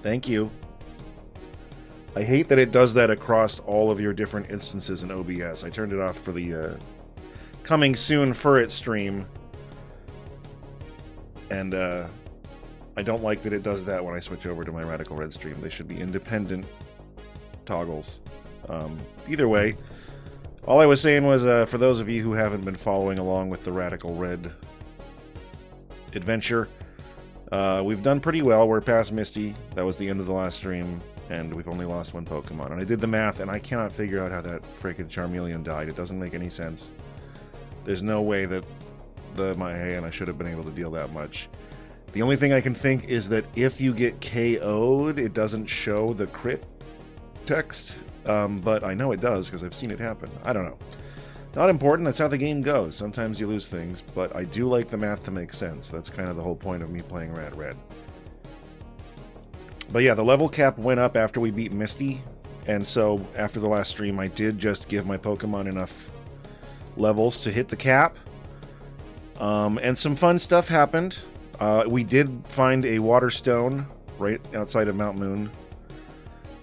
Thank you. I hate that it does that across all of your different instances in OBS. I turned it off for the coming soon for it stream. And I don't like that it does that when I switch over to my Radical Red stream. They should be independent toggles. Either way, all I was saying was, for those of you who haven't been following along with the Radical Red adventure, we've done pretty well. We're past Misty. That was the end of the last stream, and we've only lost one Pokemon. And I did the math, and I cannot figure out how that freaking Charmeleon died. It doesn't make any sense. There's no way that and I should have been able to deal that much. The only thing I can think is that if you get KO'd, it doesn't show the crit text, but I know it does because I've seen it happen. I don't know. Not important, that's how the game goes. Sometimes you lose things, but I do like the math to make sense. That's kind of the whole point of me playing Red. But yeah, the level cap went up after we beat Misty, and so after the last stream I did just give my Pokemon enough levels to hit the cap. And some fun stuff happened. We did find a water stone right outside of Mount Moon.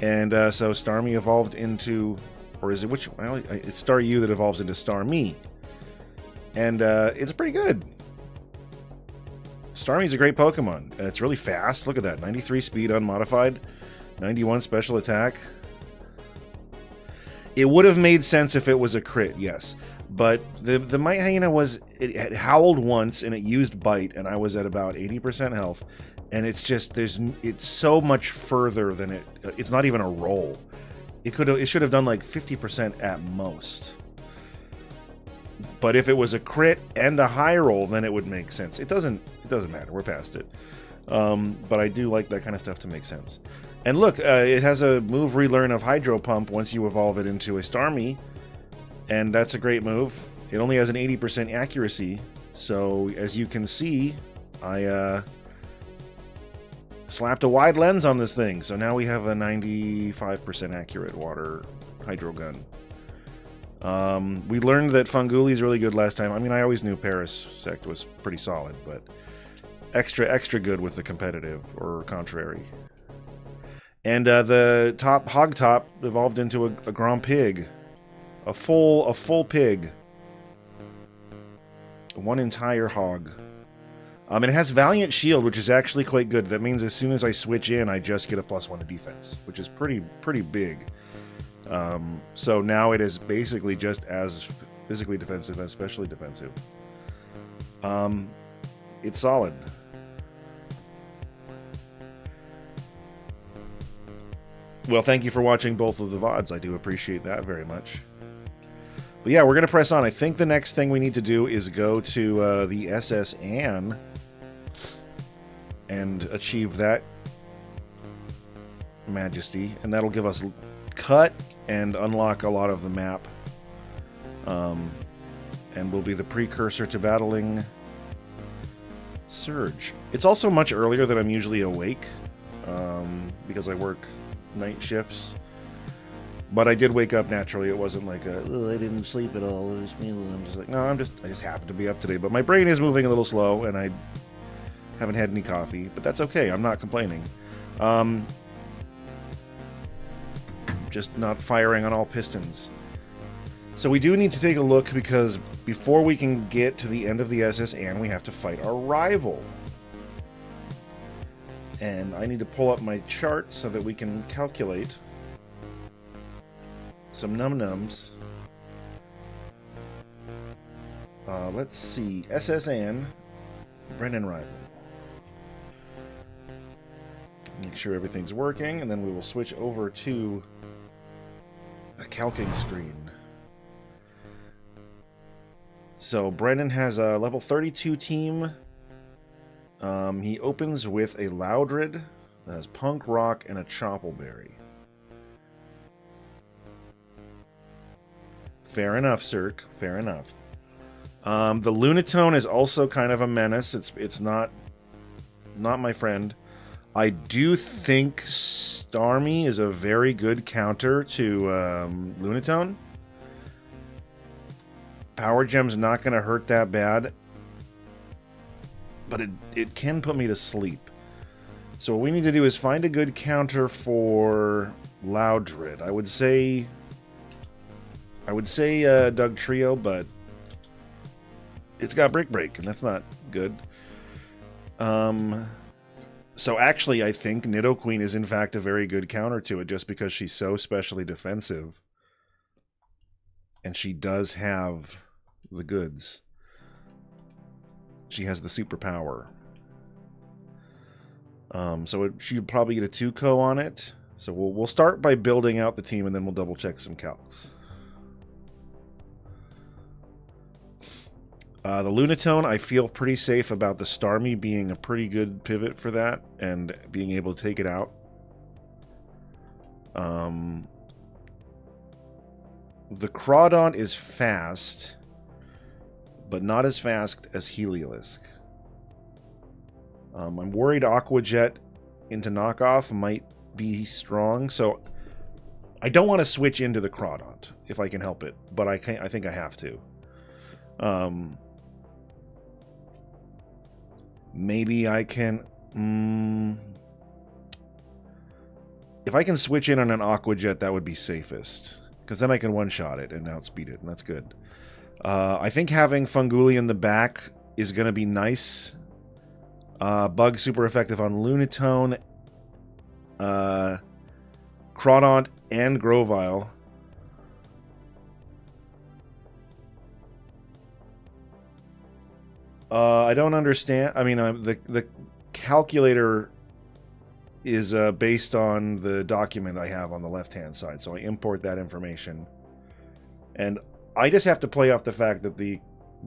And so Starmie evolved into, or is it which? Well, it's Staryu that evolves into Starmie. And it's pretty good. Starmie's a great Pokemon. It's really fast. Look at that. 93 speed unmodified. 91 special attack. It would have made sense if it was a crit, yes. But the Might Hyena it had howled once and it used Bite, and I was at about 80% health. And it's just, it's so much further than it's not even a roll. It should have done like 50% at most. But if it was a crit and a high roll, then it would make sense. It doesn't matter. We're past it. But I do like that kind of stuff to make sense. And look, it has a move relearn of Hydro Pump once you evolve it into a Starmie. And that's a great move. It only has an 80% accuracy. So as you can see, I slapped a wide lens on this thing. So now we have a 95% accurate water Hydro Gun. We learned that Funguli is really good last time. I mean, I always knew Parasect was pretty solid, but extra good with the competitive, or contrary. And the Hog Top evolved into a Grand Pig. A full pig. One entire hog. And it has Valiant Shield, which is actually quite good. That means as soon as I switch in, I just get a +1 to defense, which is pretty big. So now it is basically just as physically defensive as specially defensive. It's solid. Well, thank you for watching both of the VODs. I do appreciate that very much. But yeah, we're going to press on. I think the next thing we need to do is go to the SS Anne and achieve that majesty. And that'll give us cut and unlock a lot of the map. And will be the precursor to battling Surge. It's also much earlier than I'm usually awake, because I work night shifts. But I did wake up naturally. It wasn't like I didn't sleep at all. It was me. I'm just like, no, I just happened to be up today. But my brain is moving a little slow, and I haven't had any coffee. But that's okay. I'm not complaining. Just not firing on all pistons. So we do need to take a look, because before we can get to the end of the SS Anne, we have to fight our rival. And I need to pull up my chart so that we can calculate some num-nums. Let's see. SS Anne, Brennan rival. Make sure everything's working, and then we will switch over to the calcing screen. So Brennan has a level 32 team. He opens with a Loudred that has Punk Rock and a Choppleberry. Fair enough, Cirque. Fair enough. The Lunatone is also kind of a menace. It's not my friend. I do think Starmie is a very good counter to Lunatone. Power Gem's not going to hurt that bad, but it can put me to sleep. So what we need to do is find a good counter for Loudred. I would say Doug Trio, but it's got Brick Break, and that's not good. So actually, I think Nidoqueen is in fact a very good counter to it, just because she's so specially defensive. And she does have the goods. She has the superpower. So she'd probably get a 2-co on it. So we'll start by building out the team, and then we'll double check some calcs. The Lunatone, I feel pretty safe about the Starmie being a pretty good pivot for that, and being able to take it out. The Crawdaunt is fast, but not as fast as Heliolisk. I'm worried Aqua Jet into knockoff might be strong, so I don't want to switch into the Crawdaunt if I can help it, but I think I have to. Maybe I can... if I can switch in on an Aqua Jet, that would be safest, because then I can one-shot it and outspeed it, and that's good. I think having Funguli in the back is going to be nice. Bug super effective on Lunatone, Crawdaunt, and Grovyle. I don't understand. I mean, the calculator is based on the document I have on the left-hand side, so I import that information. And I just have to play off the fact that the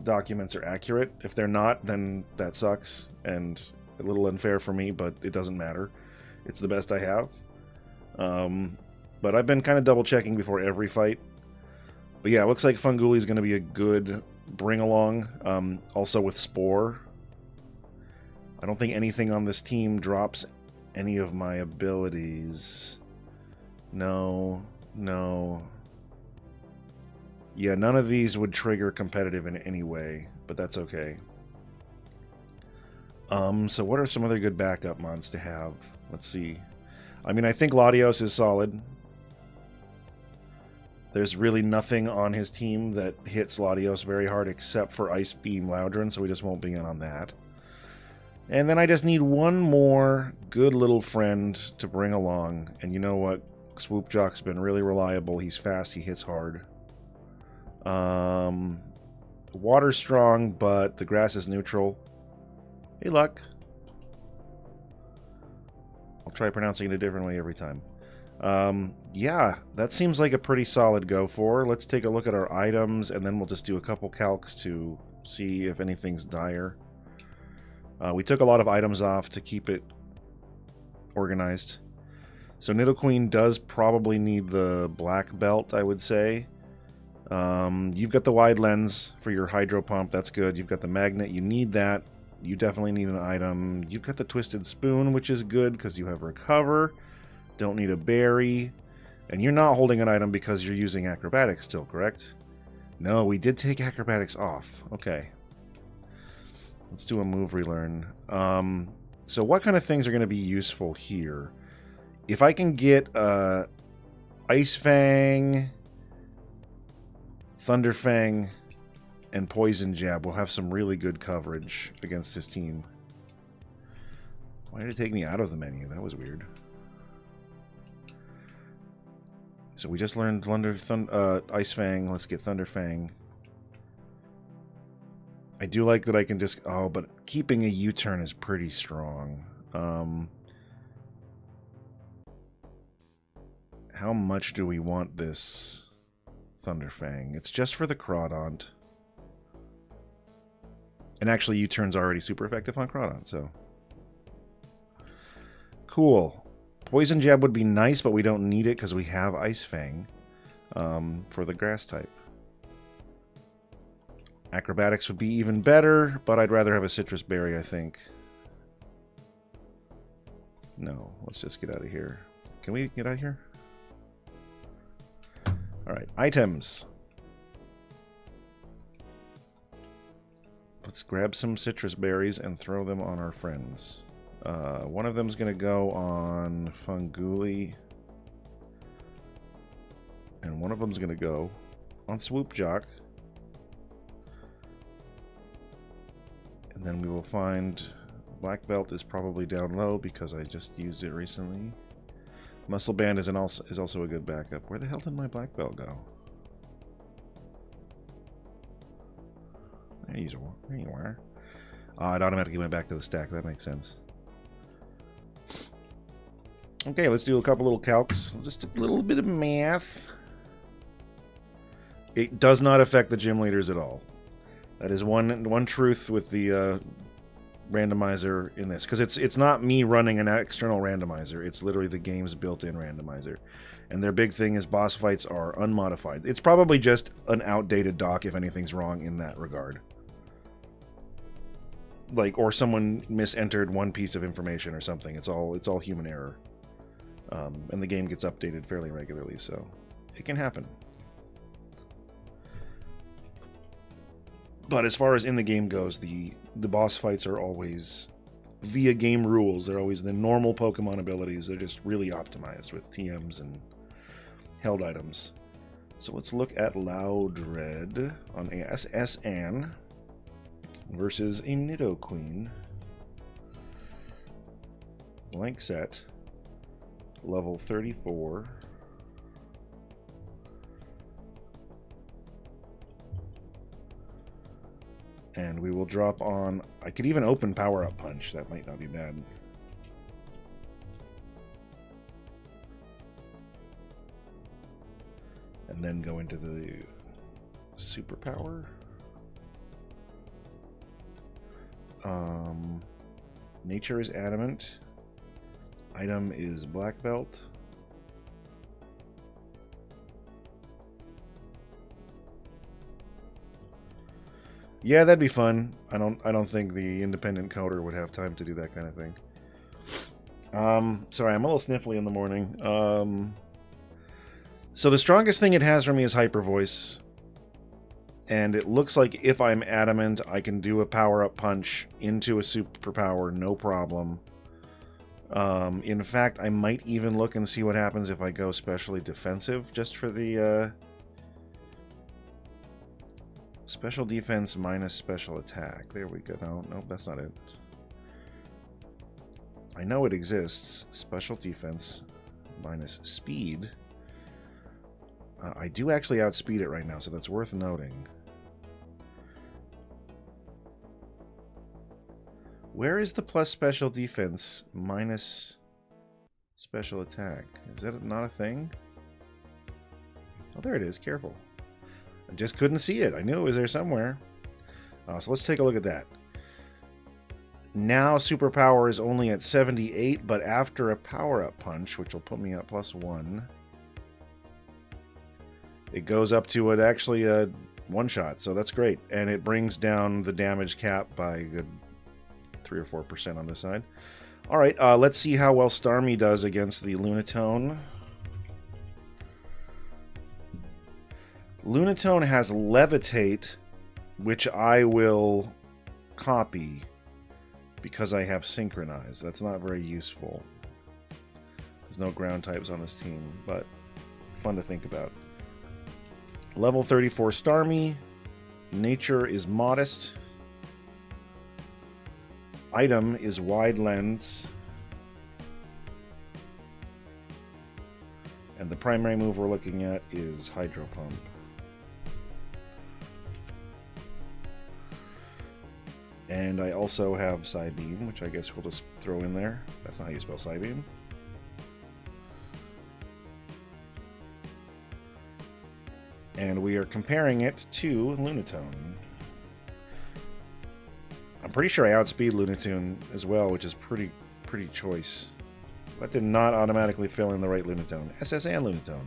documents are accurate. If they're not, then that sucks, and a little unfair for me, but it doesn't matter. It's the best I have. But I've been kind of double-checking before every fight. But yeah, it looks like Funguli is going to be a good bring-along. Also with Spore. I don't think anything on this team drops any of my abilities. No. Yeah, none of these would trigger competitive in any way, but that's okay. So what are some other good backup mods to have? Let's see. I mean, I think Latios is solid. There's really nothing on his team that hits Latios very hard except for Ice Beam Loudron, so we just won't be in on that. And then I just need one more good little friend to bring along. And you know what? Swoop Jock's been really reliable. He's fast, he hits hard. Water's strong, but the grass is neutral. Hey, Luck. I'll try pronouncing it a different way every time. Yeah, that seems like a pretty solid go for. Let's take a look at our items, and then we'll just do a couple calcs to see if anything's dire. We took a lot of items off to keep it organized. So Nidoqueen does probably need the black belt, I would say. You've got the wide lens for your hydro pump. That's good. You've got the magnet. You need that. You definitely need an item. You've got the twisted spoon, which is good because you have recover. Don't need a berry. And you're not holding an item because you're using acrobatics still, correct? No, we did take acrobatics off. Okay. Let's do a move relearn. So what kind of things are going to be useful here? If I can get Ice Fang, Thunder Fang, and Poison Jab, we'll have some really good coverage against this team. Why did it take me out of the menu? That was weird. So we just learned Ice Fang. Let's get Thunder Fang. I do like that I can just... Oh, but keeping a U-turn is pretty strong. How much do we want this Thunder Fang? It's just for the Crawdaunt. And actually, U-turn's already super effective on Crawdaunt, so... Cool. Poison Jab would be nice, but we don't need it because we have Ice Fang for the grass type. Acrobatics would be even better, but I'd rather have a Citrus Berry, I think. No, let's just get out of here. Can we get out of here? Alright, items. Let's grab some Citrus Berries and throw them on our friends. One of them's going to go on Funguli. And one of them's going to go on Swoop Jock. And then we will find Black Belt is probably down low because I just used it recently. Muscle Band is also a good backup. Where the hell did my Black Belt go? There you are. It automatically went back to the stack. That makes sense. Okay, let's do a couple little calcs. Just a little bit of math. It does not affect the gym leaders at all. That is one truth with the randomizer in this, because it's not me running an external randomizer. It's literally the game's built-in randomizer, and their big thing is boss fights are unmodified. It's probably just an outdated doc if anything's wrong in that regard, like, or someone misentered one piece of information or something. It's all human error, and the game gets updated fairly regularly, so it can happen. But as far as in the game goes, the boss fights are always via game rules. They're always the normal Pokemon abilities. They're just really optimized with TMs and held items. So let's look at Loudred on a SSN versus a Nidoqueen. Blank set. Level 34. And we will drop on... I could even open Power Up Punch. That might not be bad. And then go into the Superpower. Nature is Adamant. Item is Black Belt. Yeah, that'd be fun. I don't think the independent coder would have time to do that kind of thing. Sorry, I'm a little sniffly in the morning. So the strongest thing it has for me is Hyper Voice. And it looks like if I'm adamant, I can do a power-up punch into a superpower, no problem. In fact, I might even look and see what happens if I go specially defensive, just for the... Special defense minus special attack. There we go. No, that's not it. I know it exists. Special defense minus speed. I do actually outspeed it right now, so that's worth noting. Where is the plus special defense minus special attack? Is that not a thing? Oh, there it is. Careful. I just couldn't see it. I knew it was there somewhere. So let's take a look at that. Now superpower is only at 78, but after a power-up punch, which will put me at +1, it goes up to actually a one-shot, so that's great. And it brings down the damage cap by a good 3 or 4% on this side. All right, let's see how well Starmie does against the Lunatone. Lunatone has Levitate, which I will copy because I have Synchronize. That's not very useful. There's no ground types on this team, but fun to think about. Level 34 Starmie. Nature is Modest. Item is Wide Lens. And the primary move we're looking at is Hydro Pump. And I also have Psybeam, which I guess we'll just throw in there. That's not how you spell Psybeam. And we are comparing it to Lunatone. I'm pretty sure I outspeed Lunatone as well, which is pretty choice. That did not automatically fill in the right Lunatone. SS and Lunatone.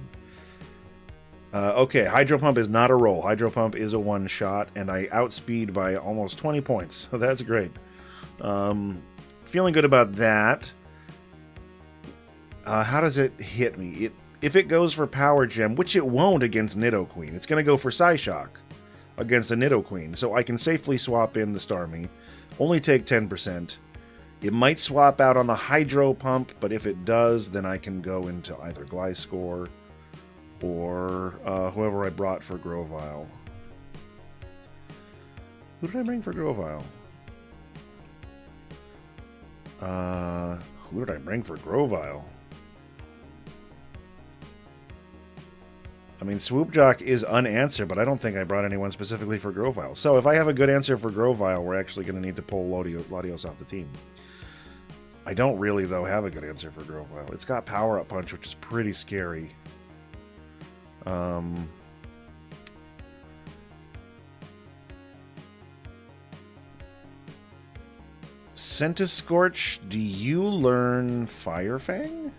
Okay, Hydro Pump is not a roll. Hydro Pump is a one-shot, and I outspeed by almost 20 points. So that's great. Feeling good about that. How does it hit me? If it goes for Power Gem, which it won't against Nidoqueen, it's going to go for Psyshock against the Nidoqueen. So I can safely swap in the Starmie, only take 10%. It might swap out on the Hydro Pump, but if it does, then I can go into either Gliscor or whoever I brought for Grovyle. Who did I bring for Grovyle? Who did I bring for Grovyle? I mean, Swoopjock is unanswered, but I don't think I brought anyone specifically for Grovyle. So if I have a good answer for Grovyle, we're actually going to need to pull Latios off the team. I don't really, though, have a good answer for Grovyle. It's got Power Up Punch, which is pretty scary. Centiskorch, do you learn Fire Fang?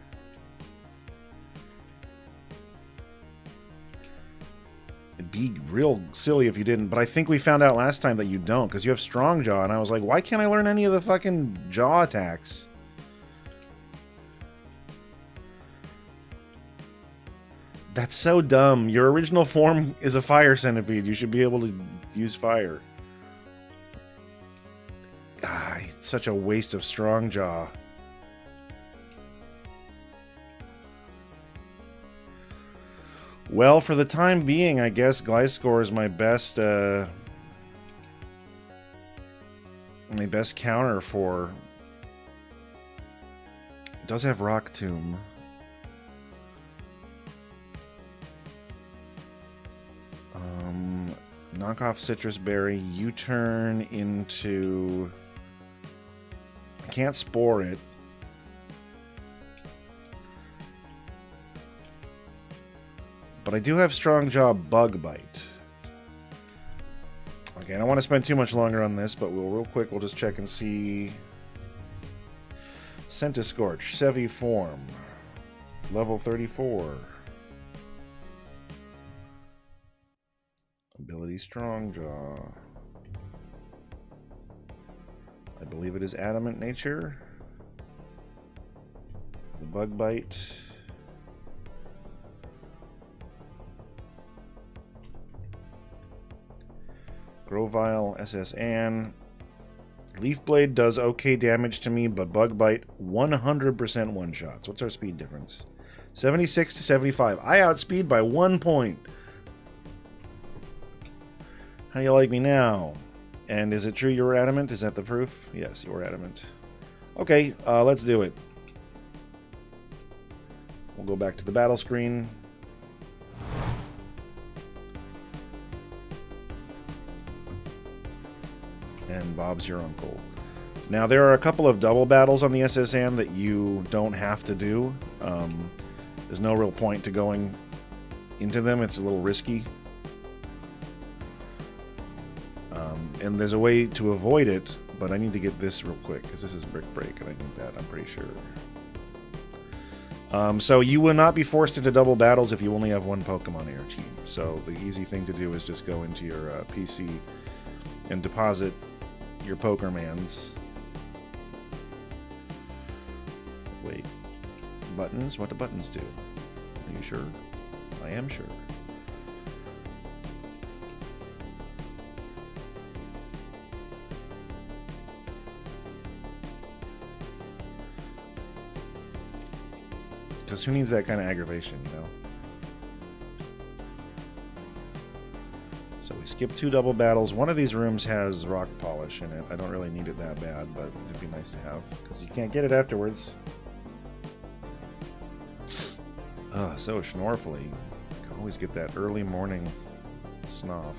It'd be real silly if you didn't, but I think we found out last time that you don't, because you have Strong Jaw, and I was like, why can't I learn any of the fucking jaw attacks? That's so dumb. Your original form is a Fire Centipede. You should be able to use fire. Ah, it's such a waste of Strong Jaw. Well, for the time being, I guess Gliscor is my best counter for... It does have Rock Tomb. Knock off Citrus Berry, U-turn into... I can't Spore it. But I do have Strong Jaw Bug Bite. Okay, I don't want to spend too much longer on this, but real quick, we'll just check and see. Centiskorch, Sevi form. Level 34. Ability Strong Jaw. I believe it is Adamant Nature. The Bug Bite. Grovyle, SS Ann. Leaf Blade does okay damage to me, but Bug Bite 100% one-shots. What's our speed difference? 76 to 75. I outspeed by 1 point. How do you like me now? And is it true you were adamant? Is that the proof? Yes, you were adamant. Okay, let's do it. We'll go back to the battle screen. And Bob's your uncle. Now, there are a couple of double battles on the SSN that you don't have to do. There's no real point to going into them. It's a little risky. And there's a way to avoid it, but I need to get this real quick, because this is Brick Break, and I need that, I'm pretty sure. So you will not be forced into double battles if you only have one Pokemon in your team. So the easy thing to do is just go into your PC and deposit your Pokermans. Wait. Buttons? What do buttons do? Are you sure? I am sure. Because who needs that kind of aggravation, you know? So we skip 2 double battles. One of these rooms has rock polish in it. I don't really need it that bad, but it'd be nice to have, because you can't get it afterwards. Ugh, so schnorfly. You can always get that early morning snoff.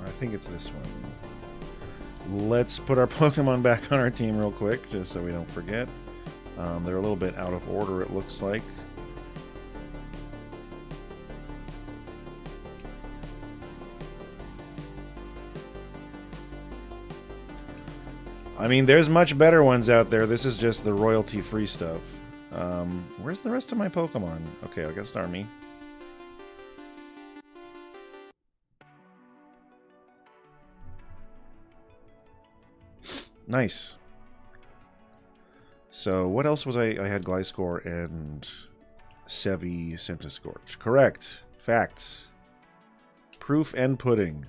I think it's this one. Let's put our Pokemon back on our team real quick, just so we don't forget. They're a little bit out of order, it looks like. I mean, there's much better ones out there. This is just the royalty-free stuff. Where's the rest of my Pokemon? Okay, I guess Starmie. Nice. So what else was I had Gliscor and Sevi Centiscorch. Correct. Facts. Proof and pudding.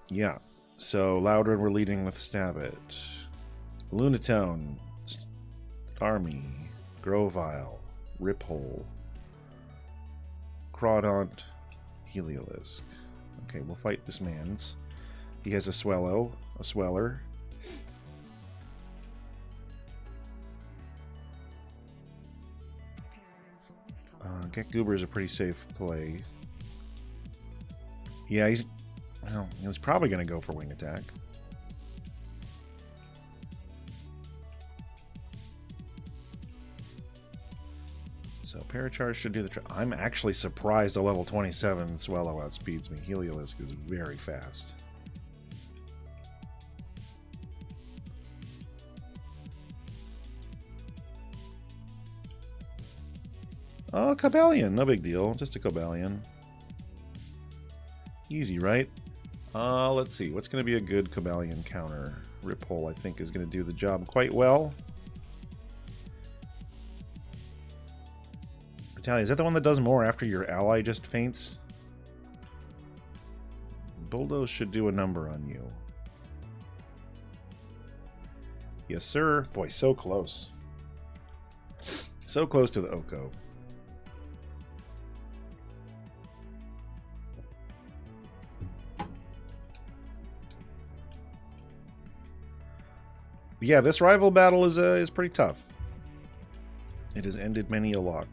Yeah. So Loudred we're leading with Stabbit. Lunatone. Army. Grovile. Riphole. Crawdaunt. Heliolisk. Okay, we'll fight this man's. He has a Swellow. A Sweller. Get Goober is a pretty safe play. Yeah, he was probably going to go for Wing Attack. So Paracharge should do the trick. I'm actually surprised a level 27 Swellow outspeeds me. Heliolisk is very fast. Oh, Cobalion. No big deal. Just a Cobalion. Easy, right? Let's see. What's going to be a good Cobalion counter? Riphole, I think, is going to do the job quite well. Battalion, is that the one that does more after your ally just faints? Bulldoze should do a number on you. Yes, sir. Boy, so close. So close to the Oko. Yeah, this rival battle is pretty tough. It has ended many a lock.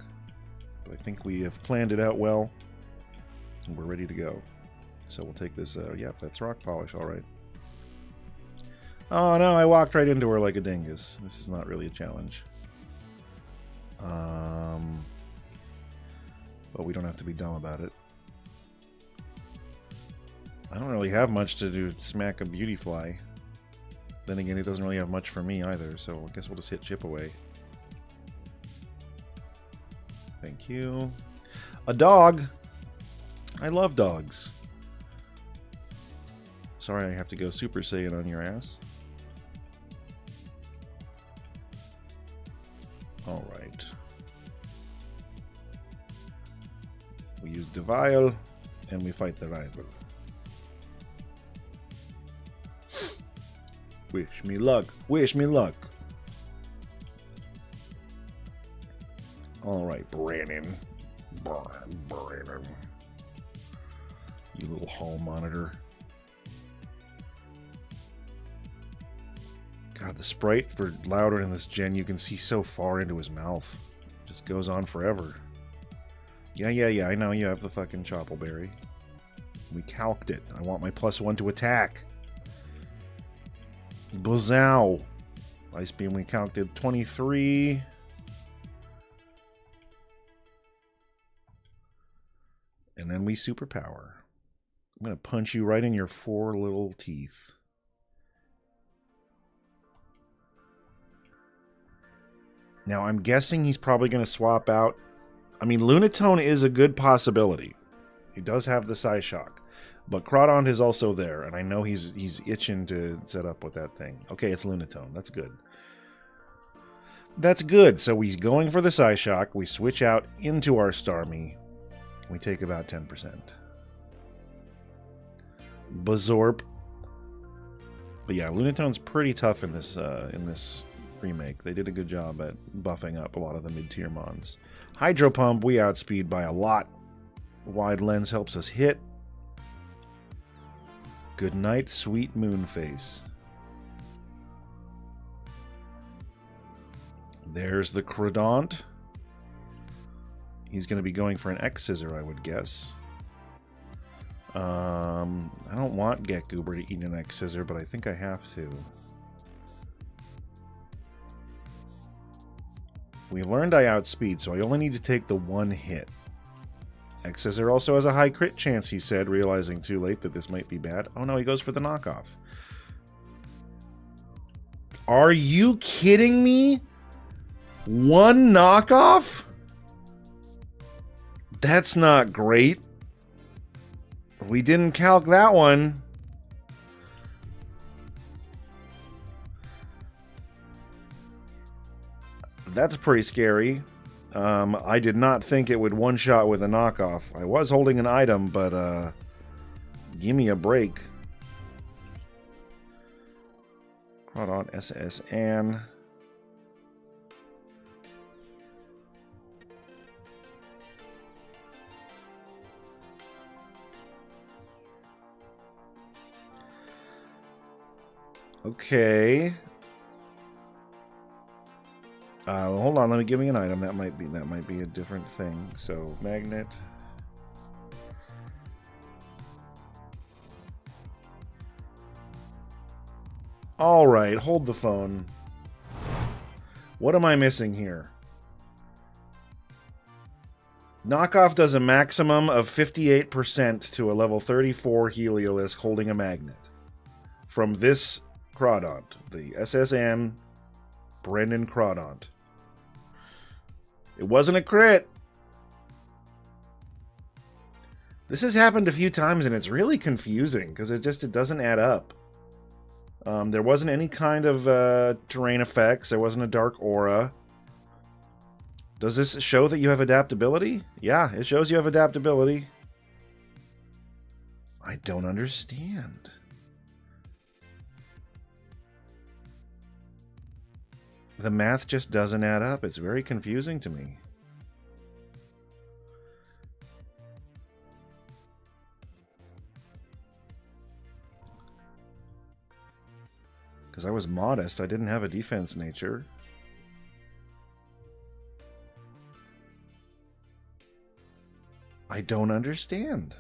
But I think we have planned it out well. And we're ready to go. So we'll take this, yep, that's rock polish, alright. Oh no, I walked right into her like a dingus. This is not really a challenge. But we don't have to be dumb about it. I don't really have much to do smack a Beautyfly. Then again, it doesn't really have much for me either, so I guess we'll just hit chip away. Thank you. A dog! I love dogs. Sorry I have to go Super Saiyan on your ass. Alright. We use Devial, and we fight the rival. Wish me luck. Wish me luck. Alright, Brandon. Brandon. You little hall monitor. God, the sprite for Louder in this gen, you can see so far into his mouth. Just goes on forever. Yeah, I know you have the fucking Choppleberry. We calced it. I want my +1 to attack. Buzow. Ice Beam, we counted 23. And then we superpower. I'm going to punch you right in your 4 little teeth. Now, I'm guessing he's probably going to swap out. I mean, Lunatone is a good possibility. He does have the Psyshock. But Crawdaunt is also there, and I know he's itching to set up with that thing. Okay, it's Lunatone. That's good. That's good. So he's going for the Psyshock. We switch out into our Starmie. We take about 10%. Bazorp. But yeah, Lunatone's pretty tough in this remake. They did a good job at buffing up a lot of the mid-tier mons. Hydro Pump, we outspeed by a lot. Wide Lens helps us hit. Good night, sweet Moonface. There's the Crawdaunt. He's going to be going for an X-Scissor, I would guess. I don't want Get Goober to eat an X-Scissor, but I think I have to. We learned I outspeed, so I only need to take the 1 hit. X-Scissor also has a high crit chance, he said, realizing too late that this might be bad. Oh no, he goes for the knockoff. Are you kidding me? 1 knockoff? That's not great. We didn't calc that one. That's pretty scary. I did not think it would one-shot with a knockoff. I was holding an item, but give me a break. Crawdaunt, SSN. Okay. Hold on, let me give me an item. That might be a different thing. So magnet. All right, hold the phone. What am I missing here? Knockoff does a maximum of 58% to a level 34 Heliolisk holding a magnet. From this Crawdaunt, the SSN Brendan Crawdaunt. It wasn't a crit. This has happened a few times and it's really confusing because it doesn't add up. There wasn't any kind of terrain effects. There wasn't a dark aura. Does this show that you have adaptability? Yeah, it shows you have adaptability. I don't understand. The math just doesn't add up. It's very confusing to me. Because I was modest. I didn't have a defense nature. I don't understand.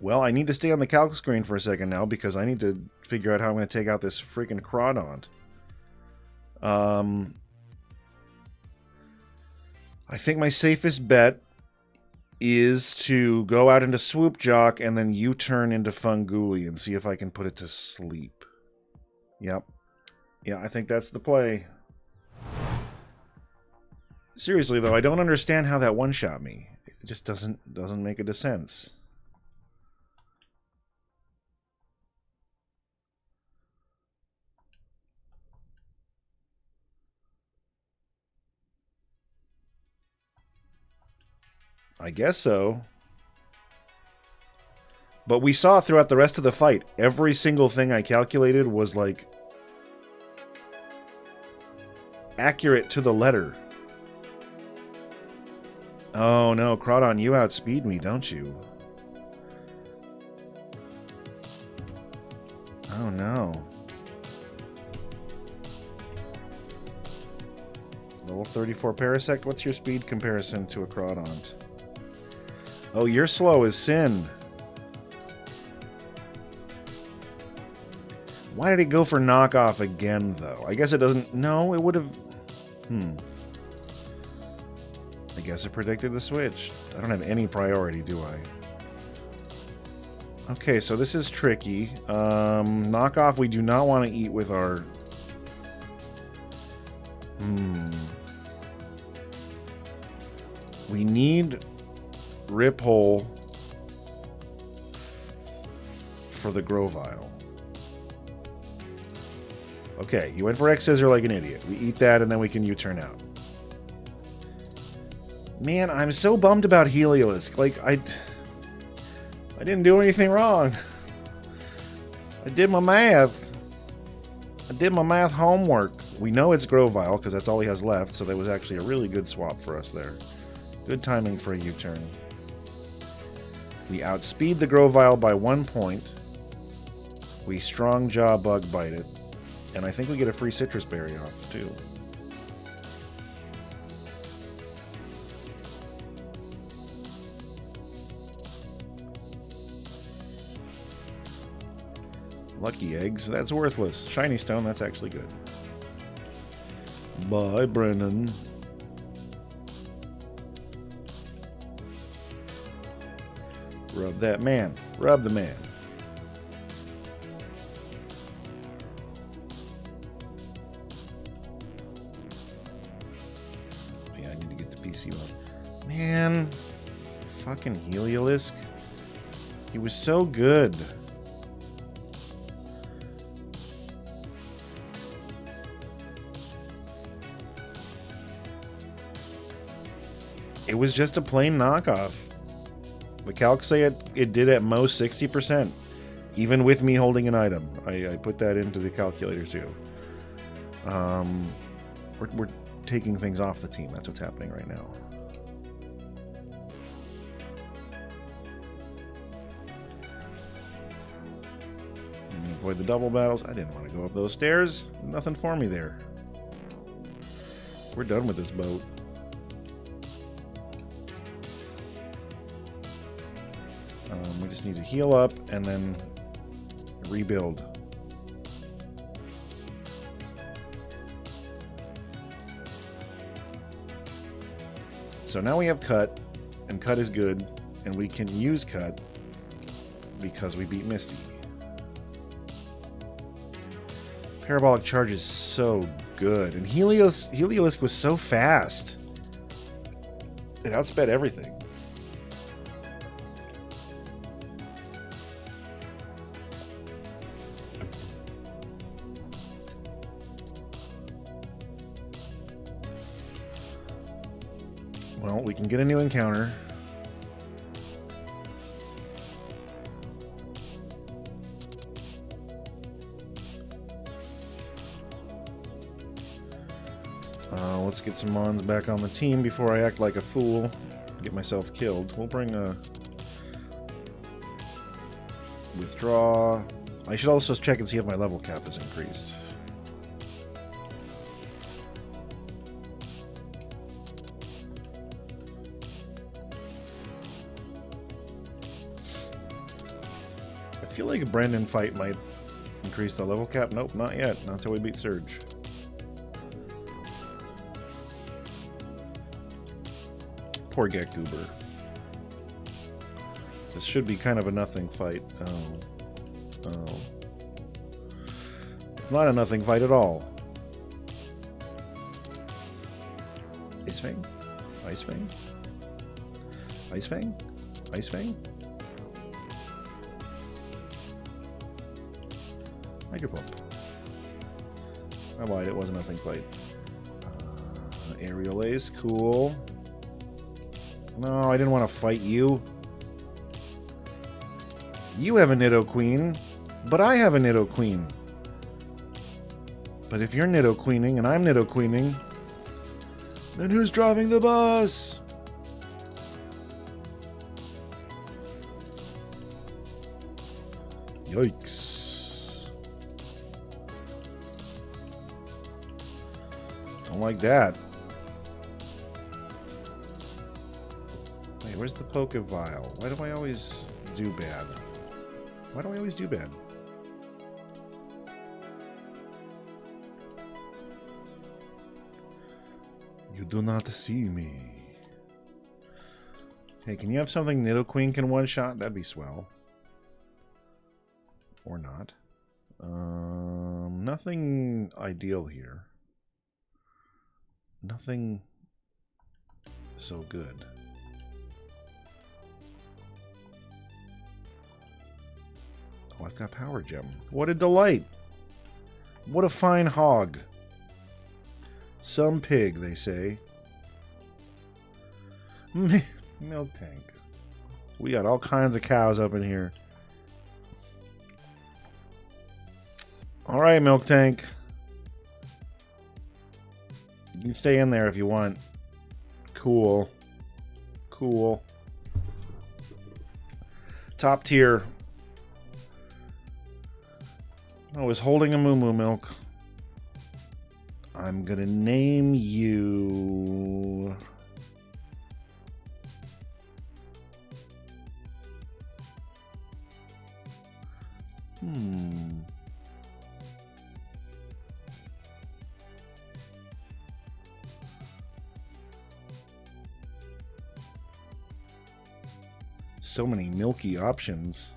Well, I need to stay on the calc screen for a second now because I need to figure out how I'm going to take out this freaking Crawdaunt. I think my safest bet is to go out into Swoop Jock and then U-turn into Funguli and see if I can put it to sleep. Yep. Yeah, I think that's the play. Seriously, though, I don't understand how that one-shot me. It just doesn't make a sense. I guess so. But we saw throughout the rest of the fight, every single thing I calculated was, like, accurate to the letter. Oh, no, Crawdaunt, you outspeed me, don't you? Oh, no. Level 34 Parasect, what's your speed comparison to a Crawdaunt? Oh, you're slow as sin. Why did it go for knockoff again, though? I guess it doesn't... No, it would have... I guess it predicted the switch. I don't have any priority, do I? Okay, so this is tricky. Knockoff we do not want to eat with our... We need Rip Hole for the Grovile. Okay, you went for X-Scissor like an idiot. We eat that and then we can U-turn out. Man, I'm so bummed about Heliolisk. Like, I didn't do anything wrong. I did my math. I did my math homework. We know it's Grovile because that's all he has left, so that was actually a really good swap for us there. Good timing for a U-turn. We outspeed the Grovile by 1 point. We Strong Jaw Bug Bite it. And I think we get a free Citrus Berry off, too. Lucky Eggs, that's worthless. Shiny Stone, that's actually good. Bye, Brennan. Rub that man. Rub the man. Yeah, I need to get the PC on. Man. Fucking Heliolisk. He was so good. It was just a plain knockoff. The calcs say it did at most 60%, even with me holding an item. I put that into the calculator too. We're taking things off the team. That's what's happening right now. Avoid the double battles. I didn't want to go up those stairs. Nothing for me there. We're done with this boat. We just need to heal up and then rebuild. So now we have cut, and cut is good, and we can use cut because we beat Misty. Parabolic charge is so good, and Heliolisk was so fast. It outsped everything. Well, we can get a new encounter. Let's get some Mons back on the team before I act like a fool. Get myself killed. We'll bring a withdraw. I should also check and see if my level cap is increased. I feel like a Brendan fight might increase the level cap. Nope, not yet. Not until we beat Surge. Poor Get Goober. This should be kind of a nothing fight. Oh. It's not a nothing fight at all. Ice Fang? Ice Fang? Ice Fang? Ice Fang? Hydro Pump. I lied, it was a nothing fight. Aerial Ace, cool. No, I didn't want to fight you. You have a Nidoqueen, but I have a Nidoqueen. But if you're Nidoqueening and I'm Nidoqueening, then who's driving the bus? Yikes. Don't like that. Wait, where's the Pokevile? Why do I always do bad? Why do I always do bad? You do not see me. Hey, can you have something Nidoqueen can one-shot? That'd be swell. Or not. Nothing ideal here. Nothing so good. Oh, I've got Power Gem. What a delight. What a fine hog. Some pig, they say. Milk tank. We got all kinds of cows up in here. Alright, Milk Tank. You can stay in there if you want. Cool. Cool. Top tier. I was holding a Moo Moo Milk. I'm gonna name you... So many milky options.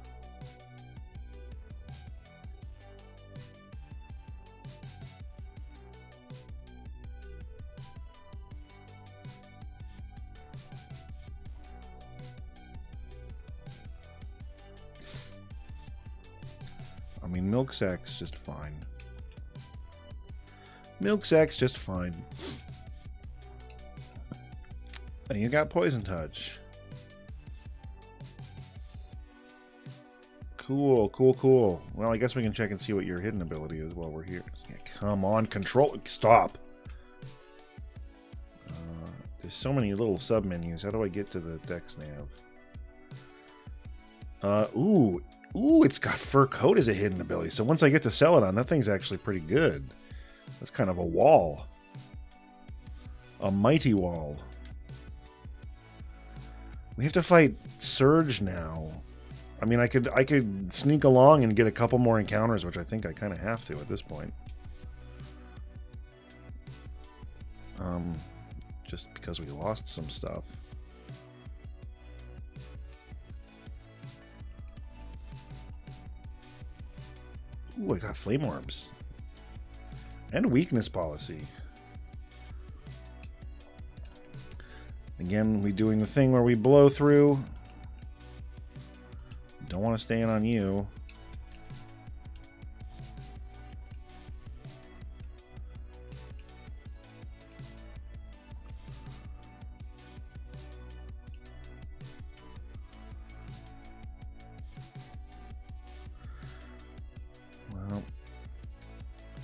I mean, Milk Sack's just fine. Milk Sack's just fine. And you got Poison Touch. Cool, cool, cool. Well, I guess we can check and see what your hidden ability is while we're here. Yeah, come on, control. Stop. There's so many little sub-menus. How do I get to the Dex nav? Ooh, it's got Fur Coat as a hidden ability. So once I get to Celadon, that thing's actually pretty good. That's kind of a wall. A mighty wall. We have to fight Surge now. I mean, I could sneak along and get a couple more encounters, which I think I kind of have to at this point. Just because we lost some stuff. Ooh, I got Flame Orbs. And Weakness Policy. Again, we doing the thing where we blow through. Don't want to stay in on you. Well,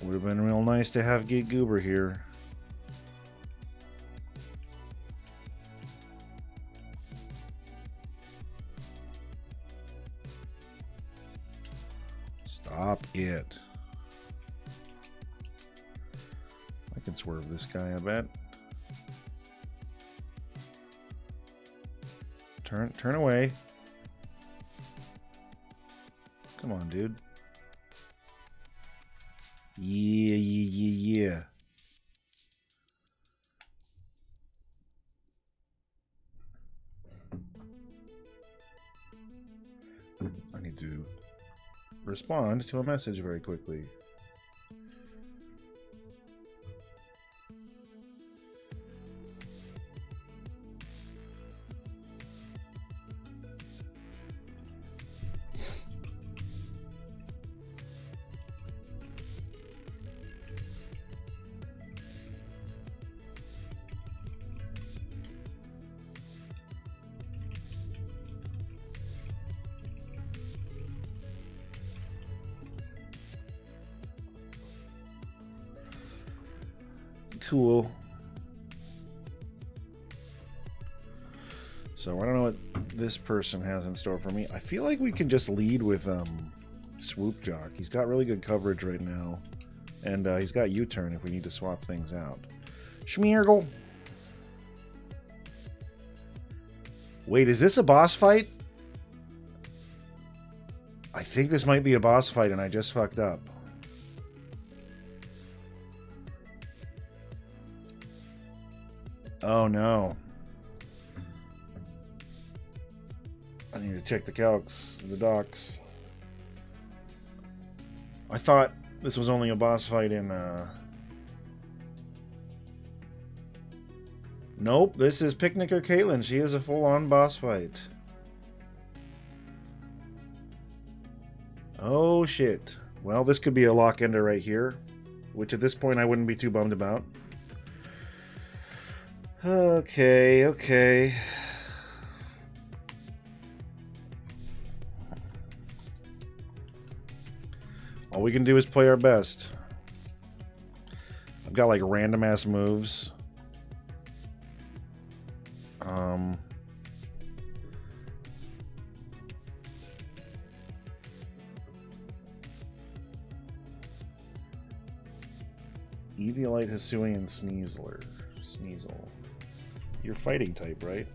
would have been real nice to have Geek Goober here. Stop it. I can swerve this guy, I bet. Turn away. Come on, dude. Yeah. I need to respond to a message very quickly. Cool. So I don't know what this person has in store for me. I feel like we can just lead with Swoop Jock. He's got really good coverage right now. And he's got U-turn if we need to swap things out. Schmeargle. Wait, is this a boss fight? I think this might be a boss fight and I just fucked up. Oh no. I need to check the calcs, the docs. I thought this was only a boss fight in Nope, this is Picnicker Caitlin. She is a full-on boss fight. Oh shit. Well, this could be a lock ender right here, which at this point I wouldn't be too bummed about. Okay. All we can do is play our best. I've got like random ass moves. Eviolite, Hisuian, Sneasel. You're fighting type, right?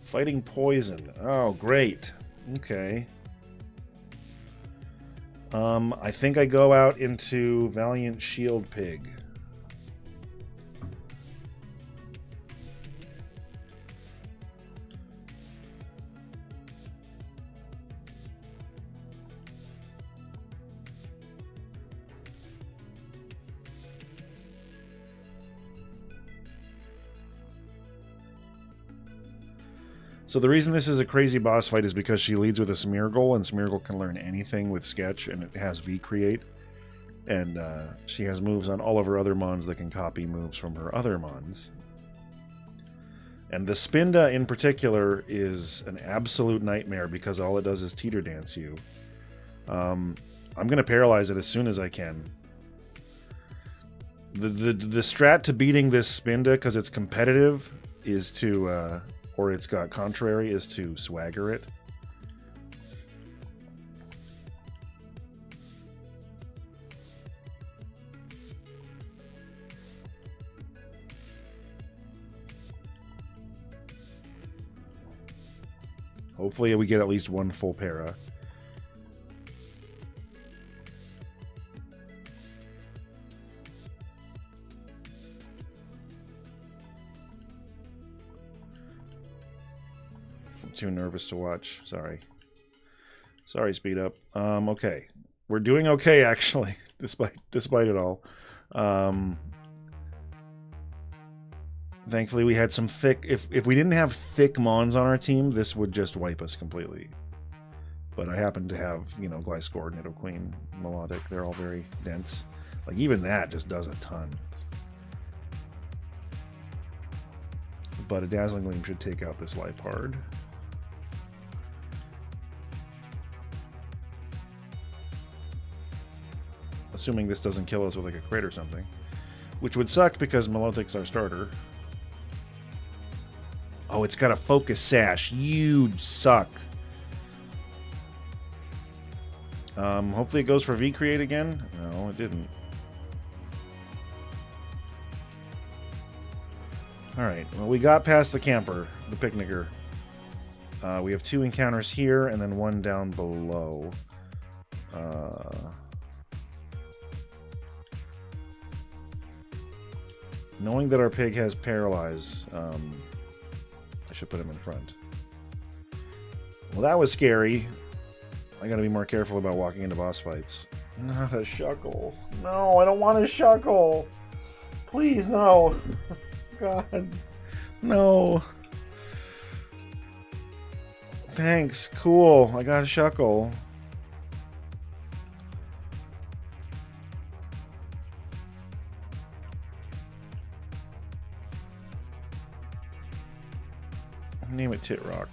Fighting poison. Oh, great. Okay. I think I go out into Valiant Shield Pig. So the reason this is a crazy boss fight is because she leads with a Smeargle, and Smeargle can learn anything with Sketch, and it has V-Create. And she has moves on all of her other mons that can copy moves from her other mons. And the Spinda in particular is an absolute nightmare because all it does is teeter dance you. I'm going to paralyze it as soon as I can. The strat to beating this Spinda, because it's competitive, is to... or it's got contrary, is to swagger it. Hopefully we get at least one full para. Too nervous to watch. Sorry, speed up. Okay, we're doing okay actually, despite it all. Thankfully we had some thick, if we didn't have thick mons on our team, this would just wipe us completely. But I happen to have, you know, Gliscor, Nidoqueen, Melodic. They're all very dense. Like even that just does a ton. But a Dazzling Gleam should take out this Liepard. Assuming this doesn't kill us with like a crit or something. Which would suck because Melodic's our starter. Oh, it's got a Focus Sash. You suck. Hopefully it goes for V-Create again. No, it didn't. Alright, well we got past the camper, the picnicker. We have 2 encounters here and then 1 down below. Knowing that our pig has Paralyze, I should put him in front. Well, that was scary. I gotta be more careful about walking into boss fights. Not a Shuckle. No, I don't want a Shuckle. Please, no. God. No. Thanks. Cool. I got a Shuckle. Name it Tit Rock.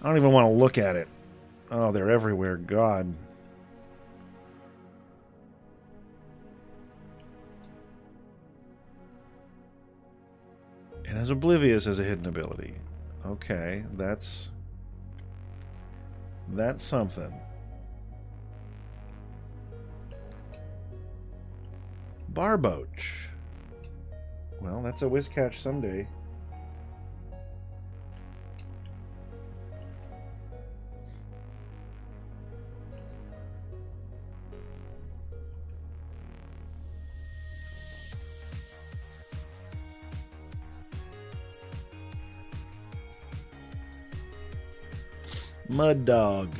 I don't even want to look at it. Oh, they're everywhere. God. It has Oblivious as a hidden ability. Okay, that's something. Barboach. Well, that's a Whiscatch someday. Mud Dog.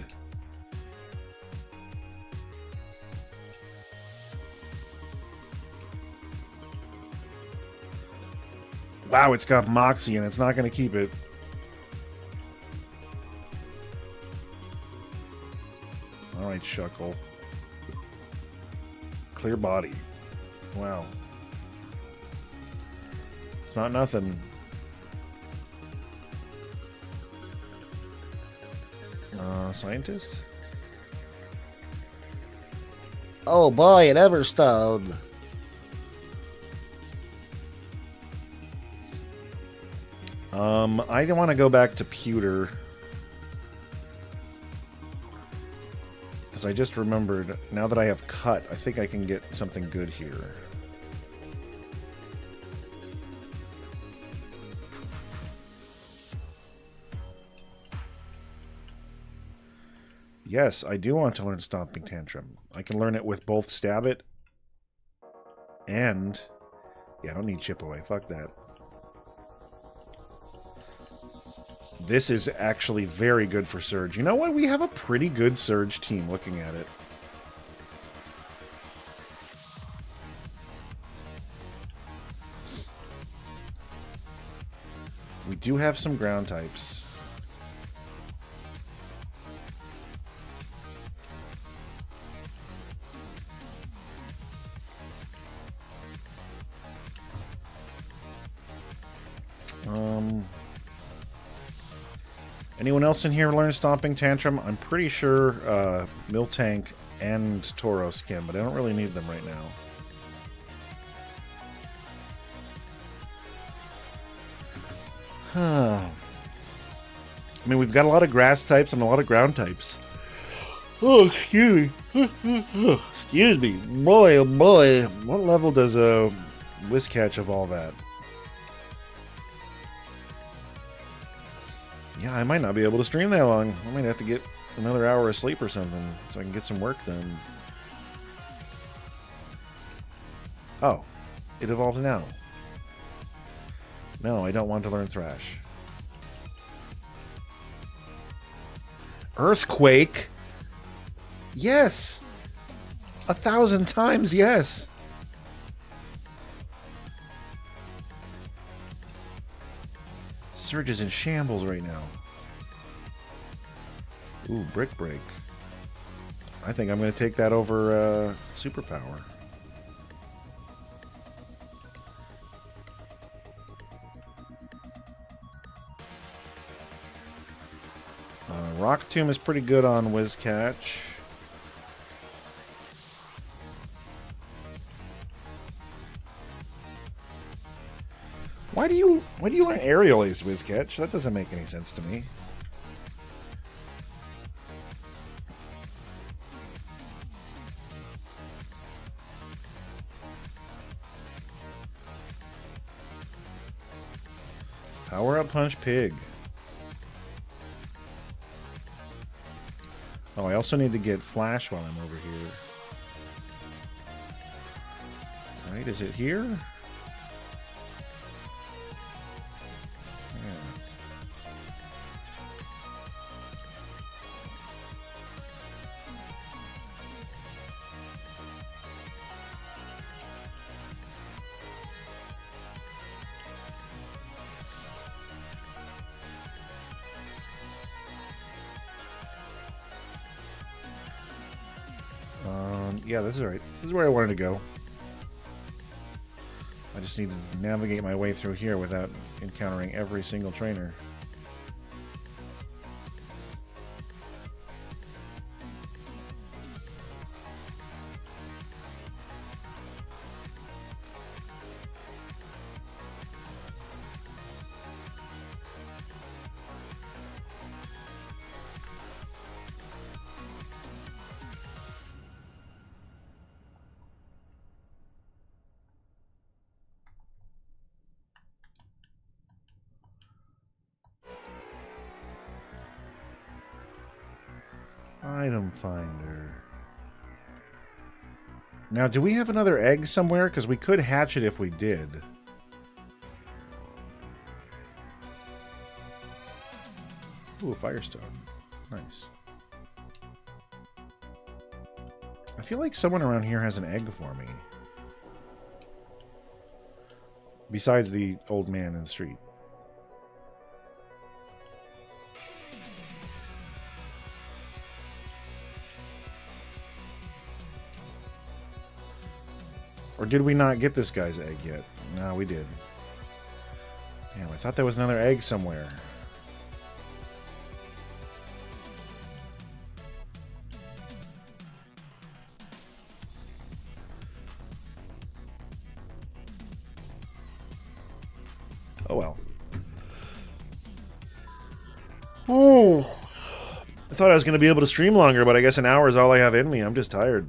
Wow, it's got Moxie and it's not going to keep it. Alright, Shuckle. Clear body. Wow. It's not nothing. Scientist? Oh boy, an Everstone. I want to go back to Pewter. Because I just remembered, now that I have Cut, I think I can get something good here. Yes, I do want to learn Stomping Tantrum. I can learn it with both Stab It and... Yeah, I don't need Chip Away. Fuck that. This is actually very good for Surge. You know what? We have a pretty good Surge team looking at it. We do have some ground types. Anyone else in here learn Stomping Tantrum? I'm pretty sure Miltank and Tauros can, but I don't really need them right now. I mean, we've got a lot of grass types and a lot of ground types. Oh, excuse me. Excuse me. Boy, oh boy. What level does a Whiskatch evolve at? Yeah, I might not be able to stream that long. I might have to get another hour of sleep or something so I can get some work done. Oh, it evolved now. No, I don't want to learn Thrash. Earthquake? Yes! 1,000 times yes! Surge is in shambles right now. Ooh, Brick Break. I think I'm going to take that over Superpower. Rock Tomb is pretty good on Whiskatch. Why do you learn Aerial Ace, Whiskatch? That doesn't make any sense to me. Power Up Punch Pig. Oh, I also need to get Flash while I'm over here. Right, is it here? Yeah, this is right. This is where I wanted to go. I just need to navigate my way through here without encountering every single trainer. Item Finder. Now, do we have another egg somewhere? Because we could hatch it if we did. Ooh, a Firestone. Nice. I feel like someone around here has an egg for me. Besides the old man in the street. Or did we not get this guy's egg yet? No, we did. Damn, I thought there was another egg somewhere. Oh well. Oh, I thought I was going to be able to stream longer, but I guess an hour is all I have in me. I'm just tired.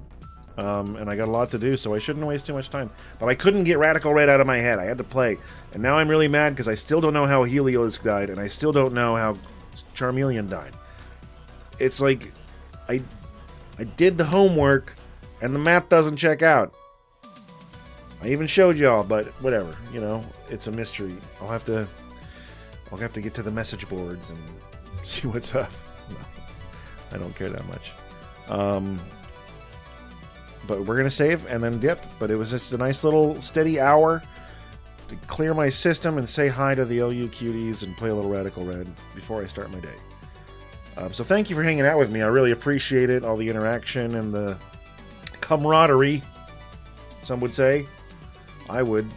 And I got a lot to do, so I shouldn't waste too much time. But I couldn't get Radical Red out of my head. I had to play. And now I'm really mad because I still don't know how Helios died, and I still don't know how Charmeleon died. It's like, I did the homework, and the map doesn't check out. I even showed y'all, but whatever. You know, it's a mystery. I'll have to get to the message boards and see what's up. No, I don't care that much. But we're going to save and then dip. But it was just a nice little steady hour to clear my system and say hi to the LU cuties and play a little Radical Red before I start my day. So thank you for hanging out with me. I really appreciate it, all the interaction and the camaraderie, some would say. I would.